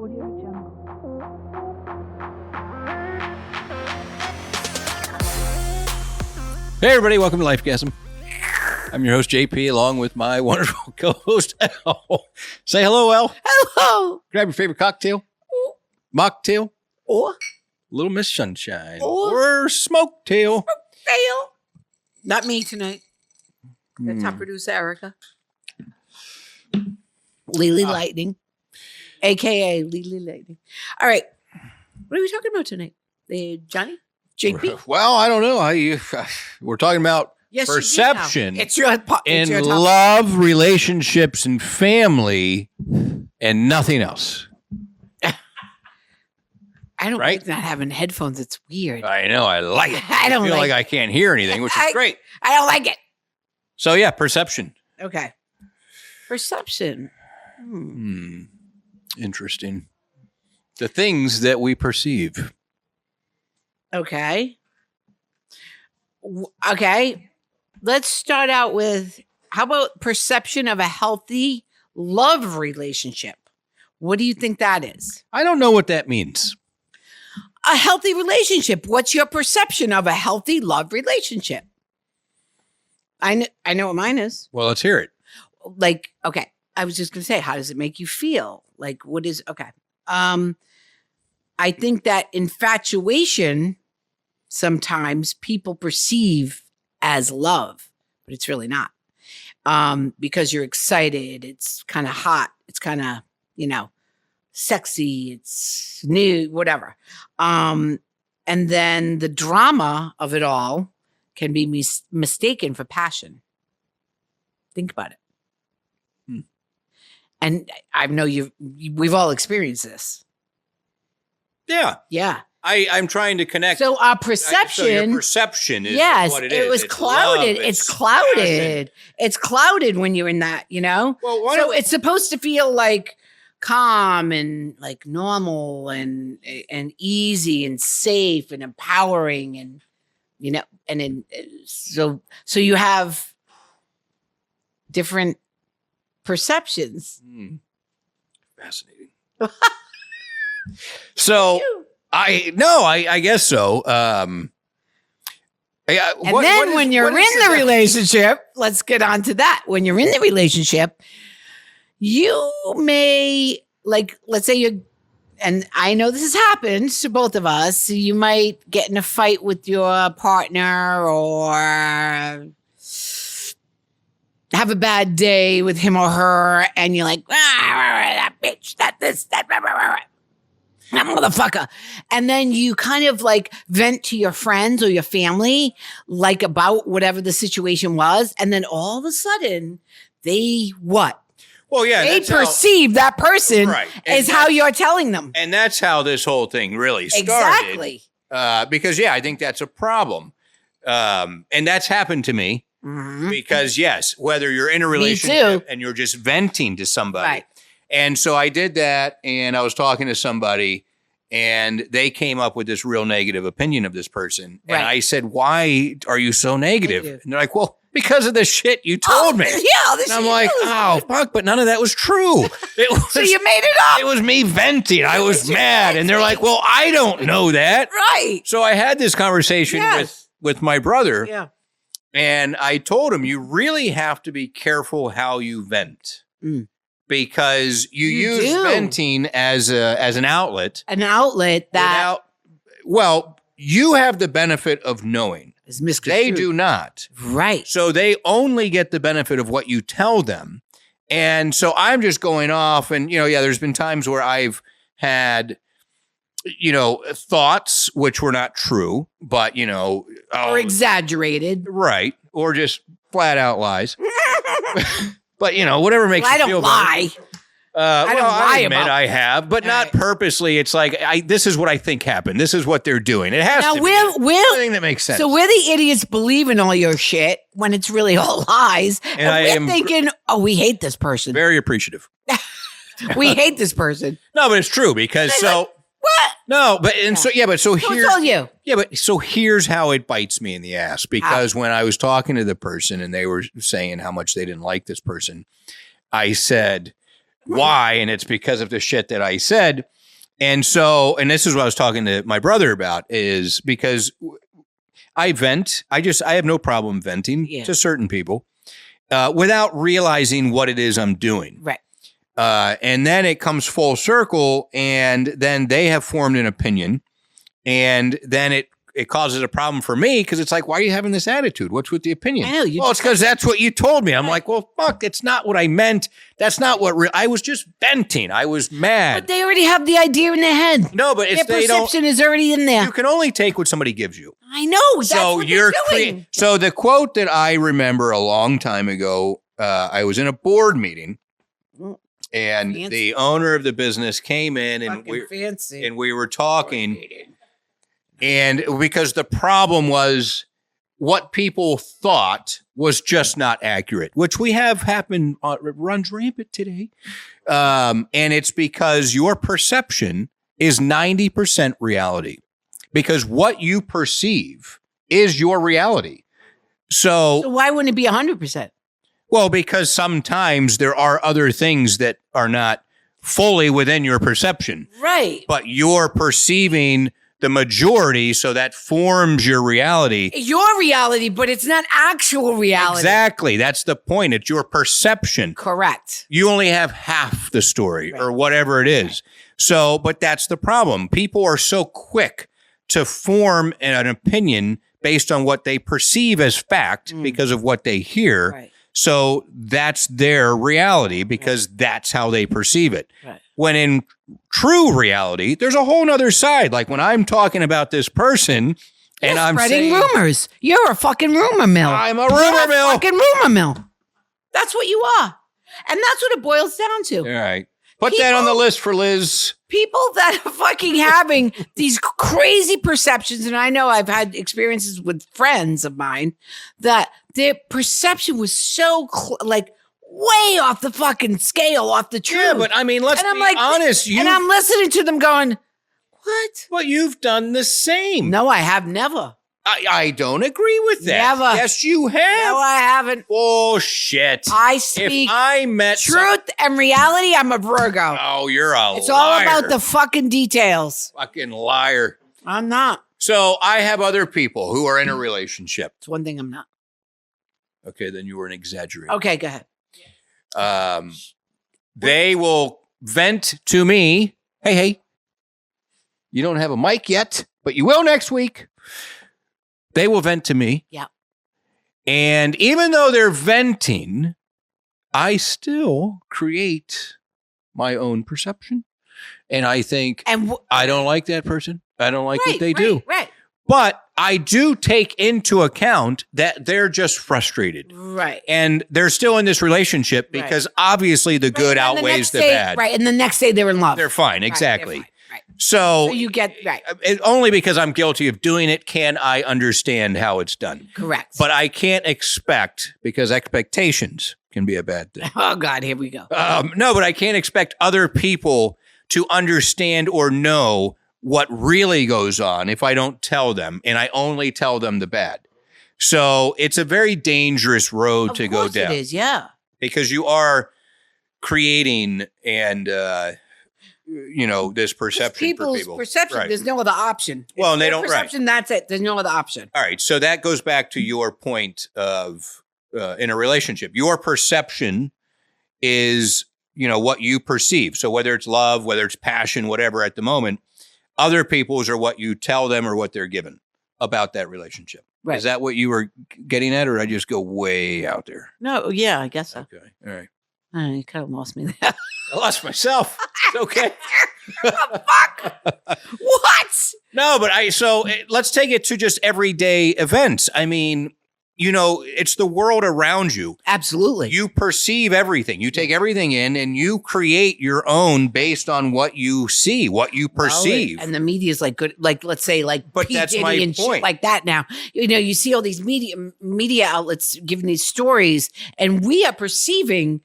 Hey everybody, welcome to Lifegasm. I'm your host JP, along with my wonderful co-host Elle. Say hello, Elle. Hello. Grab your favorite cocktail, mocktail, Or Little Miss Sunshine, Or- or smoketail. fail. Not me tonight. That's our producer, Erica. Lily Lightning, a.k.a. Lily Lightning. All right. What are we talking about tonight? Johnny? JP? Well, I don't know. We're talking about Yes, perception it's your topic. in love, relationships, and family, and nothing else. I don't Right? like not having headphones. It's weird. I know. I like it. I don't feel like like I can't hear anything, which is great. I don't like it. So yeah, perception. Okay. Perception. Interesting. The things that we perceive. Okay. Okay. Let's start out with, how about perception of a healthy love relationship? What do you think that is? I don't know what that means. A healthy relationship. What's your perception of a healthy love relationship? I know what mine is. Well, let's hear it. Like, okay. I was just going to say, how does it make you feel? Like, what is, okay. I think that infatuation sometimes people perceive as love, but it's really not. Because you're excited. It's kind of hot. It's kind of, sexy. It's new, whatever. And then the drama of it all can be mistaken for passion. Think about it. And I know we've all experienced this. Yeah. Yeah. I'm trying to connect. So our perception. So your perception is yes, what it is. is. It was It's clouded. love, It's clouded. passion. It's clouded when you're in that, Well, so it's supposed to feel like calm and like normal and easy and safe and empowering and so you have different perceptions. Fascinating. So I guess so. And when you're in the relationship, let's get on to that. When you're in the relationship, you may, like, let's say and I know this has happened to both of us, you might get in a fight with your partner or have a bad day with him or her, and you're like, that bitch, that motherfucker. And then you kind of like vent to your friends or your family, like about whatever the situation was. And then all of a sudden they what? Well, yeah. They perceive that person Right. is how you're telling them. And that's how this whole thing really started. Exactly. Because, I think that's a problem. And that's happened to me. Mm-hmm. Because, yes, whether you're in a relationship and you're just venting to somebody. Right. And so I did that, and I was talking to somebody, and they came up with this real negative opinion of this person. Right. And I said, why are you so negative? And they're like, well, because of the shit you told me. Yeah. And I'm like, oh, fuck, but none of that was true. It was, So you made it up. It was me venting. I was mad. And they're like, well, I don't know that. Right. So I had this conversation with my brother. Yeah. And I told him, you really have to be careful how you vent. Because you use venting as an outlet. An outlet that you have the benefit of knowing. is misconstrued. They do not. Right. So they only get the benefit of what you tell them. And so I'm just going off and, there's been times where I've had, thoughts which were not true, but, or exaggerated. Right. Or just flat out lies. But, whatever makes you feel better. I don't lie I admit about I have, but not purposely. It's like, this is what I think happened. This is what they're doing. It has to be. Everything that makes sense. So we're the idiots believing all your shit when it's really all lies. And we're thinking, we hate this person. Very appreciative. We hate this person. No, but it's true because What? No, but so here's told you. Yeah, but so here's how it bites me in the ass because when I was talking to the person and they were saying how much they didn't like this person, I said, why, and it's because of the shit that I said. And so, and this is what I was talking to my brother about, is because I vent. I have no problem venting to certain people without realizing what it is I'm doing. Right. And then it comes full circle, and then they have formed an opinion, and then it causes a problem for me because it's like, why are you having this attitude? What's with the opinion? I know, well, it's because that's what you told me. I'm like, well, fuck, it's not what I meant. That's not what I was just venting. I was mad. But they already have the idea in their head. No, but it's their perception is already in there. You can only take what somebody gives you. I know. That's what they're doing. So the quote that I remember a long time ago, I was in a board meeting, and the owner of the business came in, and we were talking. And because the problem was what people thought was just not accurate, which we have happened, runs rampant today. And it's because your perception is 90% reality, because what you perceive is your reality. So why wouldn't it be 100%? Well, because sometimes there are other things that are not fully within your perception. Right. But you're perceiving the majority, so that forms your reality. Your reality, but it's not actual reality. Exactly. That's the point. It's your perception. Correct. You only have half the story or whatever it is. Right. So, but that's the problem. People are so quick to form an opinion based on what they perceive as fact because of what they hear. Right. So that's their reality because that's how they perceive it. Right. When in true reality, there's a whole nother side. Like when I'm talking about this person and I'm spreading rumors. You're a fucking rumor mill. I'm a rumor mill. Fucking rumor mill. That's what you are. And that's what it boils down to. All right. Put that on the list for Liz. People that are fucking having these crazy perceptions, and I know I've had experiences with friends of mine that their perception was so way off the fucking scale, off the truth. Yeah, but I mean, let's be honest. And I'm listening to them going, what? Well, you've done the same. No, I have never. I don't agree with that. Never. Yes, you have. No, I haven't. Bullshit. I speak if I met truth and reality. I'm a Virgo. Oh, you're a It's liar. all about the fucking details. Fucking liar. I'm not. So I have other people who are in a relationship. It's one thing I'm not. Okay, then you were an exaggerator. Okay, go ahead. They will vent to me. Hey, you don't have a mic yet, but you will next week. They will vent to me. Yeah. And even though they're venting, I still create my own perception. And I think I don't like that person. I don't like what they do. Right. But I do take into account that they're just frustrated. Right. And they're still in this relationship because obviously the good outweighs the bad. Right. And the next day they're in love. They're fine. Exactly. They're fine. Right. So you get, only because I'm guilty of doing it can I understand how it's done. Correct. But I can't expect, because expectations can be a bad thing. Oh, God, here we go. No, but I can't expect other people to understand or know what really goes on if I don't tell them, and I only tell them the bad. So it's a very dangerous road to go down. It is, yeah. Because you are creating and this perception for people. Perception, right. There's no other option. Well, and they don't. Perception, that's it. There's no other option. All right, so that goes back to your point of in a relationship, your perception is what you perceive. So whether it's love, whether it's passion, whatever at the moment. Other people's are what you tell them or what they're given about that relationship. Right. Is that what you were getting at, or did I just go way out there? No, yeah, I guess so. Okay, all right. You kind of lost me there. I lost myself. It's okay. Fuck. What? No, but let's take it to just everyday events. I mean, it's the world around you. Absolutely. You perceive everything. You take everything in and you create your own based on what you see, what you perceive. And the media is good, let's say but P. that's Diddy my and point. Shit like that now. You see all these media outlets giving these stories, and we are perceiving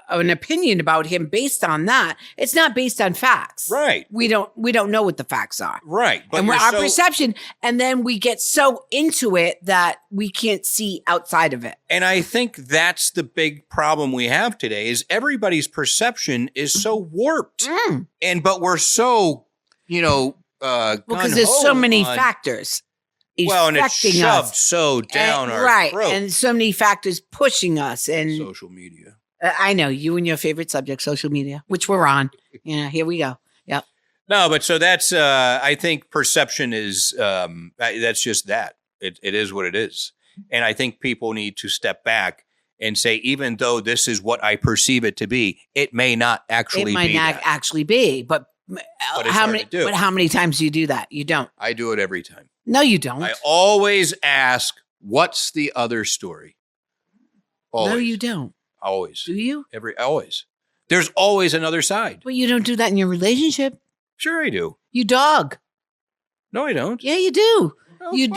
an opinion about him based on that. It's not based on facts. Right. We don't know what the facts are. Right. But And our perception, and then we get so into it that we can't see outside of it. And I think that's the big problem we have today is everybody's perception is so warped. But we're so, because there's so many factors. Well, and it's shoved so down our throat. And so many factors pushing us. And social media. I know you and your favorite subject, social media, which we're on. Yeah, here we go. Yep. No, but so that's, I think perception is, that's just that. It is what it is. And I think people need to step back and say, even though this is what I perceive it to be, it may not actually be. It might not actually be, but how many times do you do that? You don't. I do it every time. No, you don't. I always ask, what's the other story? Always. No, you don't. Always. Do you? Always. There's always another side. But you don't do that in your relationship. Sure I do. You dog. No, I don't. Yeah, you do. Oh, you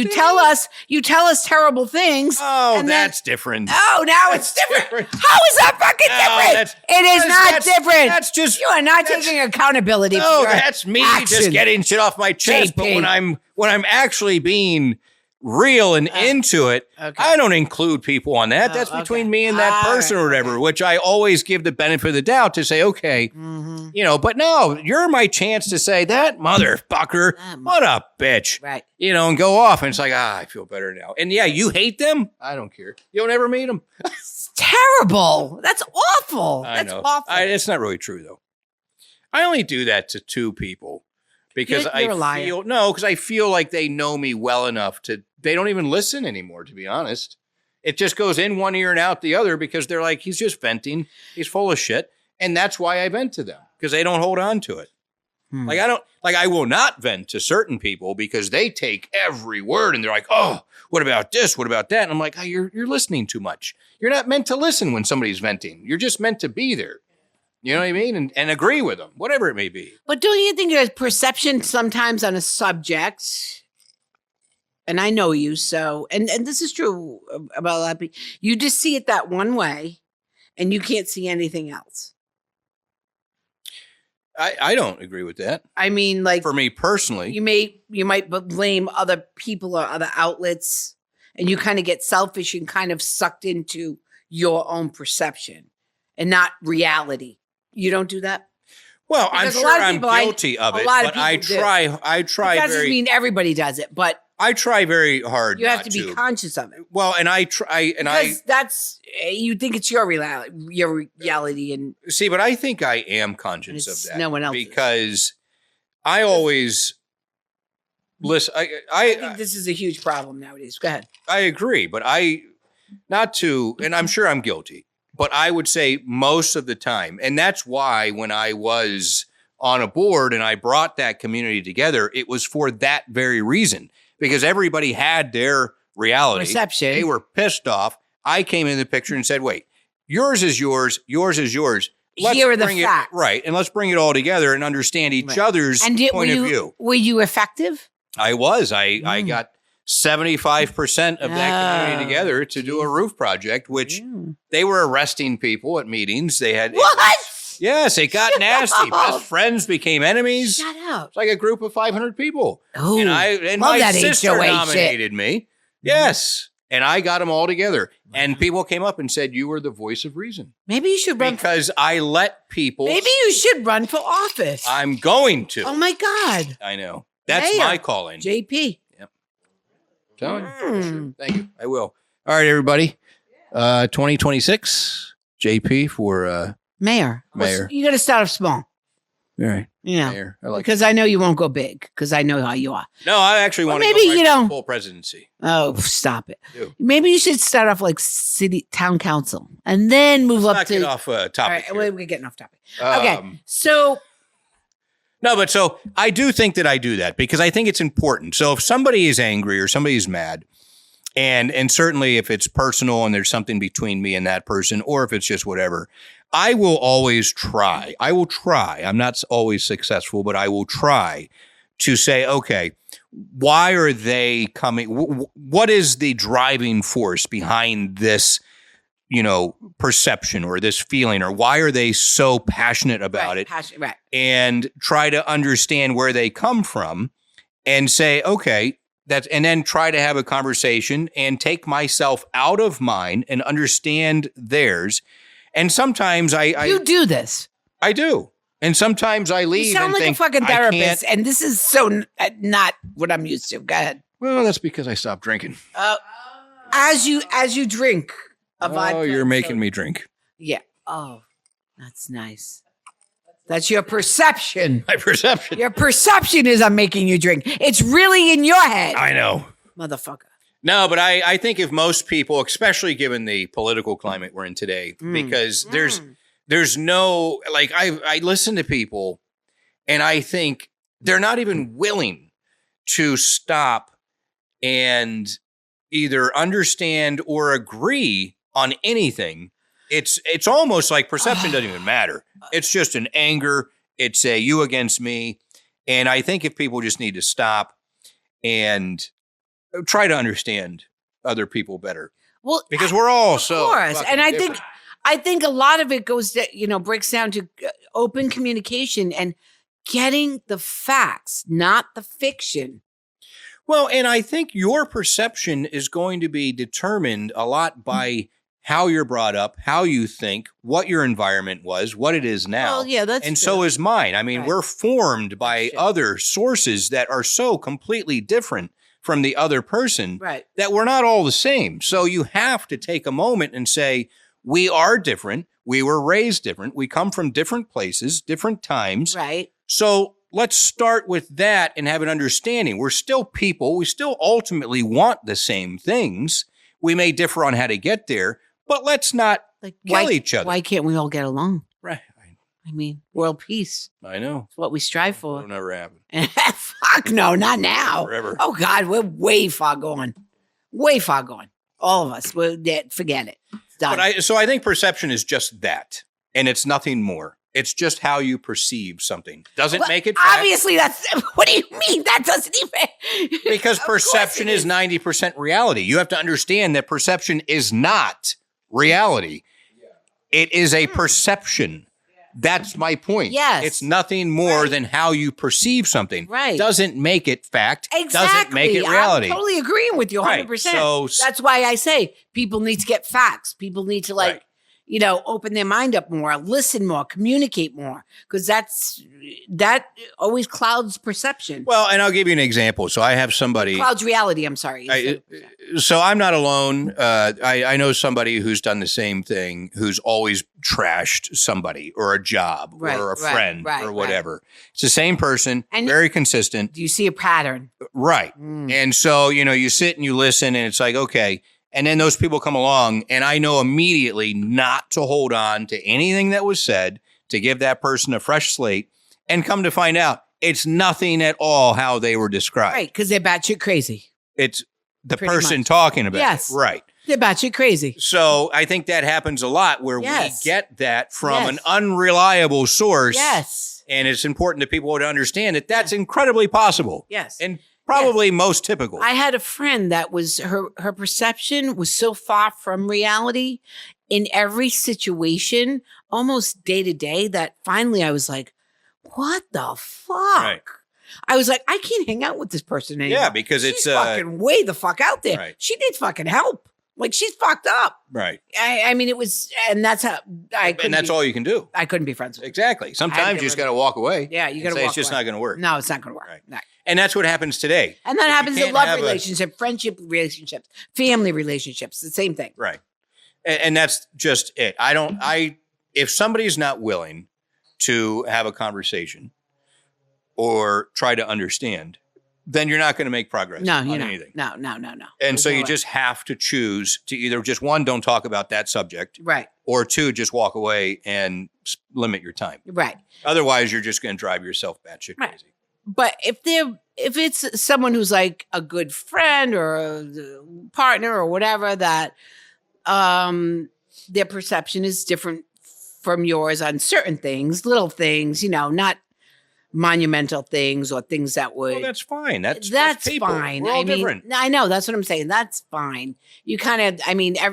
tell us terrible things. Oh, that's different. Oh, now it's different. How is that fucking different? It is not different. That's just you are not taking accountability. No, that's me just getting shit off my chest. JP. But when I'm actually being real and into it, I don't include people on that. That's between me and that person or whatever, which I always give the benefit of the doubt to say, okay, but no, you're my chance to say that motherfucker, what a bitch, right? And go off. And it's like, I feel better now. And yeah, you hate them. I don't care. You'll never meet them. It's terrible. That's awful. That's awful. It's not really true though. I only do that to two people. Because I feel like they know me well enough they don't even listen anymore, to be honest. It just goes in one ear and out the other because they're like, he's just venting. He's full of shit. And that's why I vent to them because they don't hold on to it. I will not vent to certain people because they take every word and they're like, oh, what about this? What about that? And I'm like, oh, you're listening too much. You're not meant to listen when somebody's venting. You're just meant to be there. You know what I mean? And agree with them, whatever it may be. But don't you think there's perception sometimes on a subject? And I know you, so, and this is true about a lot of people. You just see it that one way and you can't see anything else. I don't agree with that. I mean, like, for me personally, you might blame other people or other outlets and you kind of get selfish and kind of sucked into your own perception and not reality. You don't do that? Well, because I'm sure I'm guilty of it, but I try. That doesn't mean everybody does it, but I try very hard. You have to be conscious of it. Well, and I try, and because that's you think it's your reality, and see, but I think I am conscious of that. No one else because I always listen. I think this is a huge problem nowadays. Go ahead. I agree, but and I'm sure I'm guilty. But I would say most of the time, and that's why when I was on a board and I brought that community together, it was for that very reason. Because everybody had their reality. Perception. They were pissed off. I came in the picture and said, wait, yours is yours, yours is yours. Here are the facts. Right, and let's bring it all together and understand each other's point of view. Were you effective? I was. I got 75% of that community together to do a roof project, which they were arresting people at meetings. They had yes, it got nasty. Best friends became enemies. Shut up! It's like a group of 500 people. Oh, and my sister nominated me. Yes, and I got them all together. And people came up and said, "You were the voice of reason." Maybe you should run because I let people. Maybe you should run for office. I'm going to. Oh my God! I know that's my calling. JP. Sure. Thank you. I will. All right, everybody. 2026, JP for mayor. Mayor. You got to start off small. All right. Yeah. Mayor. I like because I know you won't go big because I know how you are. No, I actually want to go right full presidency. Oh, stop it. Maybe you should start off like town council and then move up to. Get off topic. All right, we're getting off topic. Okay, so. No, but so I do think that I do that because I think it's important. So if somebody is angry or somebody is mad, and certainly if it's personal and there's something between me and that person, or if it's just whatever, I will always try. I will try. I'm not always successful, but I will try to say, okay, why are they coming? What is the driving force behind this perception or this feeling, or why are they so passionate about it? Right. And try to understand where they come from and say, okay, and then try to have a conversation and take myself out of mine and understand theirs. And sometimes you do this. I do. And sometimes I leave. You sound like a fucking therapist, and this is so not what I'm used to. Go ahead. Well, that's because I stopped drinking. As you drink a vodka. Oh, you're making me drink. Yeah. Oh, that's nice. That's your perception. My perception. Your perception is I'm making you drink. It's really in your head. I know. Motherfucker. No, but I think if most people, especially given the political climate we're in today, because there's no, like, I listen to people and I think they're not even willing to stop and either understand or agree on anything. It's almost like perception doesn't even matter. It's just an anger. It's a you against me. And I think if people just need to stop and try to understand other people better. Well, because we're all so of course. And different. I think a lot of it goes to, breaks down to open communication and getting the facts, not the fiction. Well, and I think your perception is going to be determined a lot by how you're brought up, how you think, what your environment was, what it is now. Well, yeah, that's and true. So is mine. I mean, Right. We're formed by other sources that are so completely different from the other person that we're not all the same. So you have to take a moment and say, we are different. We were raised different. We come from different places, different times. Right. So let's start with that and have an understanding. We're still people. We still ultimately want the same things. We may differ on how to get there, but let's not kill each other. Why can't we all get along? Right. I mean, world peace. I know. It's what we strive for. It'll never happen. Fuck no, not now. Forever. Oh God, we're way far gone. Way far gone. All of us. We're dead. Forget it. It's done. So I think perception is just that, and it's nothing more. It's just how you perceive something. Doesn't make it fact. Obviously, that's what do you mean? That doesn't even because perception is 90% reality. You have to understand that perception is not reality. It is a perception. That's my point. Yes. It's nothing more than how you perceive something. Right. Doesn't make it fact. Exactly. Doesn't make it reality. I'm totally agreeing with you 100%. Right. So that's why I say people need to get facts. People need to open their mind up more, listen more, communicate more, because that always clouds perception. Well, and I'll give you an example. So I have somebody clouds reality. I'm sorry. So I'm not alone. I know somebody who's done the same thing, who's always trashed somebody or a job or a friend or whatever. It's the same person, and very consistent. Do you see a pattern? Right. And so, you sit and you listen and it's like, okay. And then those people come along and I know immediately not to hold on to anything that was said, to give that person a fresh slate, and come to find out it's nothing at all how they were described. Right, because they're batshit crazy. It's the person talking about it. Right. They're batshit crazy. So I think that happens a lot where we get that from an unreliable source. Yes. And it's important that people would understand that that's incredibly possible. Yes. And probably most typical. I had a friend that was her perception was so far from reality in every situation, almost day to day, that finally I was like, what the fuck? Right. I was like, I can't hang out with this person anymore. Yeah, because she's it's fucking way the fuck out there. Right. She needs fucking help. Like, she's fucked up. Right. I mean, it was, and that's how and that's all you can do. I couldn't be friends with her. Exactly. Sometimes you just got to walk away. Yeah, you got to walk away. It's just not going to work. No, it's not going to work. Right. No. And that's what happens today. And that happens in love relationships, friendship relationships, family relationships, the same thing. Right. And that's just it. If somebody's not willing to have a conversation or try to understand, then you're not going to make progress on anything. No. And so you just have to choose to either just, one, don't talk about that subject. Right. Or two, just walk away and limit your time. Right. Otherwise, you're just going to drive yourself batshit crazy. But if it's someone who's like a good friend or a partner or whatever, that their perception is different from yours on certain things, little things, not monumental things or things that would. Well, that's fine. That's people. fine. We're all different. I know. That's what I'm saying. That's fine. You kind of,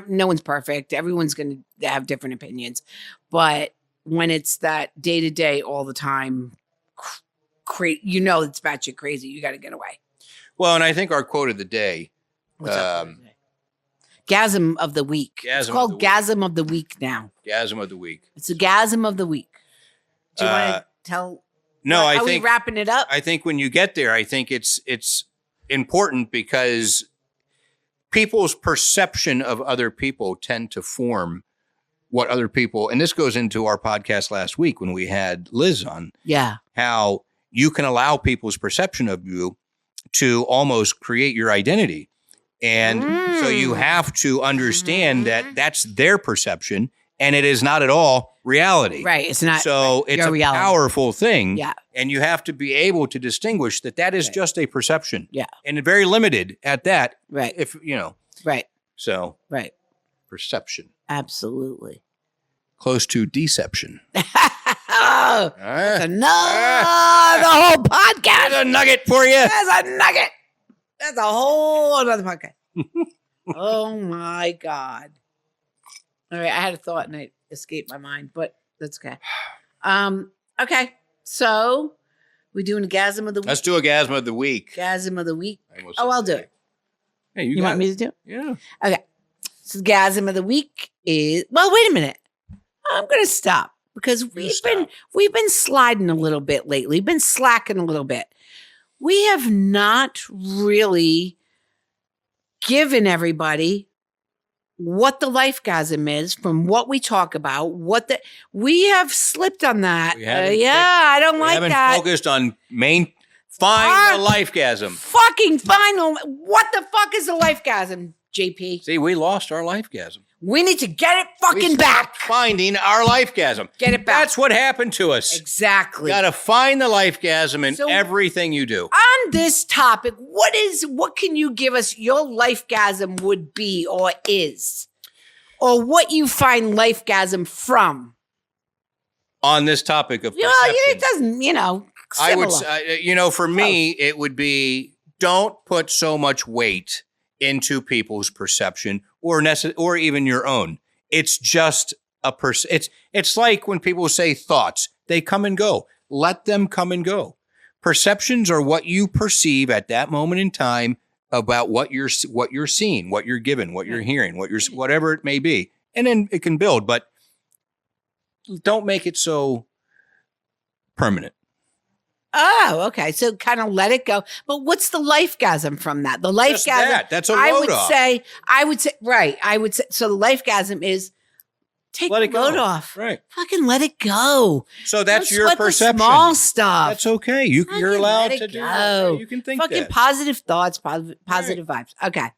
no one's perfect. Everyone's going to have different opinions. But when it's that day to day all the time, it's batshit crazy. You got to get away. Well, and I think our quote of the day. What's up? Gasm of the week. It's called Gasm of the week now. Gasm of the week. It's a Gasm of the week. Do you want to tell? No, I think. Are we wrapping it up? I think when you get there, I think it's important because people's perception of other people tend to form what other people, and this goes into our podcast last week when we had Liz on. Yeah. How you can allow people's perception of you to almost create your identity. And so you have to understand that that's their perception and it is not at all reality. Right. It's not. So it's a reality. Powerful thing. Yeah. And you have to be able to distinguish that is just a perception. Yeah. And very limited at that. Right. If, Right. So. Right. Perception. Absolutely. Close to deception. That's the whole podcast. There's a nugget for you. That's a nugget. That's a whole other podcast. Oh my God. All right. I had a thought and it escaped my mind, but that's okay. Okay. So we're doing a gasm of the week. Let's do a gasm of the week. Gasm of the week. I'll do it. Hey, you want me to do it? Yeah. Okay. So the gasm of the week is, well, wait a minute. I'm going to stop because we've been sliding a little bit lately. Been slacking a little bit. We have not really given everybody what the lifegasm is from what we talk about. We have slipped on that. I don't like that. We haven't focused on find the lifegasm. Fucking final. What the fuck is the lifegasm, JP? See, we lost our lifegasm. We need to get it fucking back. Finding our lifegasm. Get it back. That's what happened to us. Exactly. You got to find the lifegasm in everything you do. On this topic, what can you give us your lifegasm would be or is? Or what you find lifegasm from? On this topic of perception. It doesn't, similar. I would, for me, it would be don't put so much weight into people's perception or even your own. It's just it's like when people say thoughts, they come and go. Let them come and go. Perceptions are what you perceive at that moment in time about what you're seeing, what you're given, what you're hearing, whatever it may be. And then it can build, but don't make it so permanent. Oh, okay. So kind of let it go. But what's the lifegasm from that? The lifegasm. That's a load off. I would say, right. So the lifegasm is take the load off. Right. Fucking let it go. So that's your perception. The small stuff. That's okay. You're allowed to do it. You can think fucking positive thoughts, positive vibes. Okay.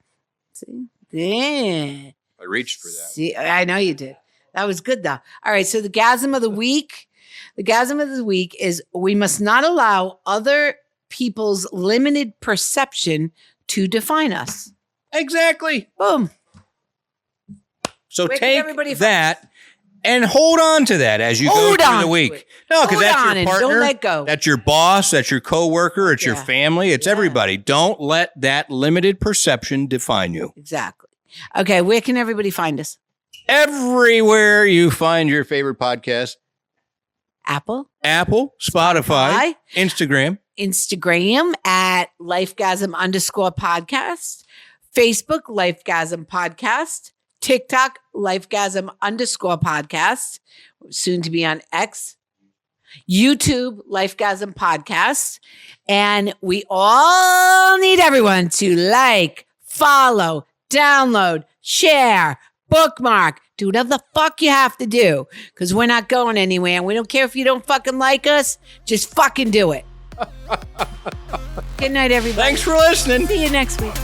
See? Yeah. I reached for that. See, I know you did. That was good though. All right. So the gasm of the week. The gasm of the week is we must not allow other people's limited perception to define us. Exactly. Boom. So take that and hold on to that as you go through the week. No, because that's your partner. Don't let go. That's your boss. That's your coworker. It's your family. It's everybody. Don't let that limited perception define you. Exactly. Okay. Where can everybody find us? Everywhere you find your favorite podcast. Apple, Spotify, Instagram at lifegasm_podcast, Facebook, Lifegasm Podcast, TikTok, Lifegasm_podcast, soon to be on X, YouTube, Lifegasm Podcast. And we all need everyone to like, follow, download, share, bookmark, do whatever the fuck you have to do because we're not going anywhere. And we don't care if you don't fucking like us. Just fucking do it. Good night, everybody. Thanks for listening. See you next week.